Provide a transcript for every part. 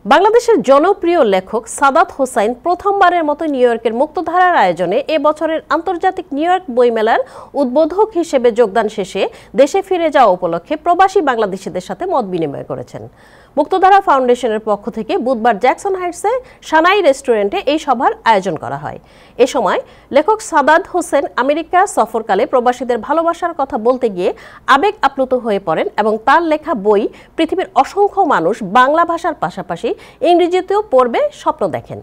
বাংলাদেশের জনপ্রিয় লেখক সাদাত হোসাইন প্রথমবারের মতো নিউ ইয়র্কের মুক্তধারার আয়োজনে এ বছরের আন্তর্জাতিক নিউ ইয়র্ক বইমেলার উদ্বোধক হিসেবে যোগদান শেষে দেশে ফিরে যাওয়া উপলক্ষে প্রবাসী বাংলাদেশিদের সাথে মত বিনিময় করেছেন। মুক্তধারা ফাউন্ডেশনের পক্ষ থেকে বুধবার জ্যাকসন হাইটসে সানাই রেস্টুরেন্টে এই সভার আয়োজন করা হয়। এ সময় লেখক সাদাত হোসেন আমেরিকা সফরকালে প্রবাসীদের ভালোবাসার কথা বলতে গিয়ে আবেগ আপ্লুত হয়ে পড়েন এবং তার লেখা বই পৃথিবীর অসংখ্য মানুষ বাংলা ভাষার পাশাপাশি ইংরেজিতেও পড়বে স্বপ্ন দেখেন।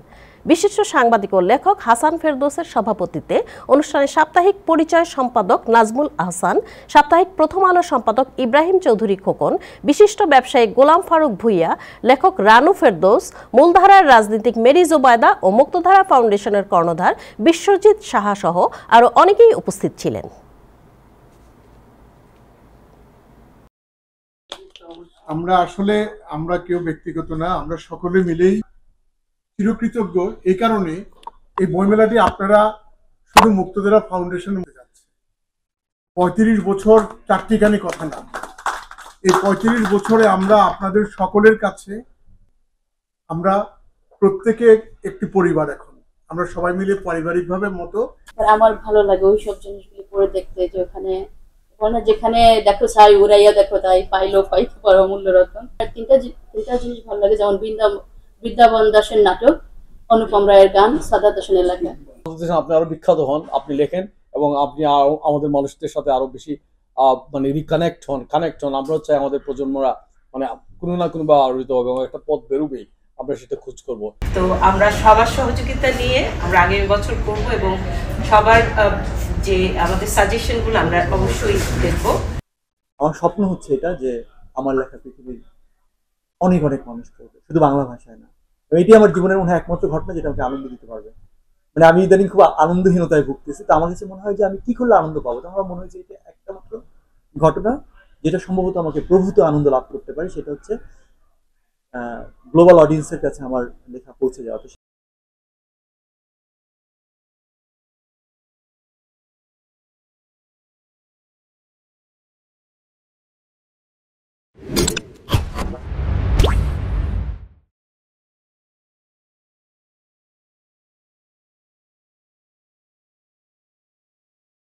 বিশিষ্ট সাংবাদিক ও লেখক হাসান ফেরদৌসের সভাপতিত্বে অনুষ্ঠানে সাপ্তাহিক পরিচয় সম্পাদক নাজমুল আহসান, সাপ্তাহিক প্রথম আলো সম্পাদক ইব্রাহিম চৌধুরী খোকন, বিশিষ্ট ব্যবসায়ী গোলাম ফারুক ভুইয়া, লেখক রানু ফেরদৌস, মূলধারার রাজনীতিক মেরি জোবায়দা ও মুক্তধারা ফাউন্ডেশনের কর্ণধার বিশ্বজিৎ সাহা সহ আরও অনেকেই উপস্থিত ছিলেন। আমরা কেউ ব্যক্তিগত না, আমরা সকলে মিলেই চিরকৃতজ্ঞ এই কারণে এই বইমেলাটি আপনারা শুধু মুক্তধারা ফাউন্ডেশন যাচ্ছে। 35 বছর চারটিখানি কথা না, এই 35 বছরে আমরা আপনাদের সকলের কাছে আমরা প্রত্যেকে একটি পরিবার। এখন আমরা সবাই মিলে পারিবারিকভাবে মতো আমার ভালো লাগে ওই সব জিনিসগুলো পড়ে দেখতে, যে ওখানে যেখানে দেখো চাই উড়াইয়া দেখো তাই পাইলো পাইতে পারো অমূল্য রতন। তিনটা জিনিস ভালো লাগে, যেমন বৃন্দাবন দাসের নাটক, অনুপম রায়ের গান, সাদাত হোসেনের লেখা। আপনি আরো বিখ্যাত হন, আপনি লেখেন এবং আপনি আমাদের মানুষদের সাথে আরো বেশি মানে রিকানেক্ট হন। আমরা চাই আমাদের প্রজন্মরা মানে কোনো না কোনো বা আলোড়িত হবে এবং একটা পথ বেরোবেই, আমরা সেটা খোঁজ করব। তো আমরা সবার সহযোগিতা নিয়ে আমরা আগামী বছর করব এবং সবার যে আমাদের সাজেশনগুলো আমরা অবশ্যই দেখব। আমার স্বপ্ন হচ্ছে এটা যে আমার লেখা পৃথিবীর অনেক অনেক মানুষ পড়বে, শুধু বাংলা ভাষায় না। এটি আমার জীবনের মনে হয় একমাত্র ঘটনা যেটা আমাকে আনন্দ দিতে পারবে। মানে আমি ইদানিং খুব আনন্দহীনতায় ভুগতেছি, তো আমার কাছে মনে হয় যে আমি কি করলে আনন্দ পাবো। তো আমার মনে হয় যে এটা একটা মাত্র ঘটনা যেটা সম্ভবত আমাকে প্রভূত আনন্দ লাভ করতে পারে, সেটা হচ্ছে গ্লোবাল অডিয়েন্সের কাছে আমার লেখা পৌঁছে যাওয়া।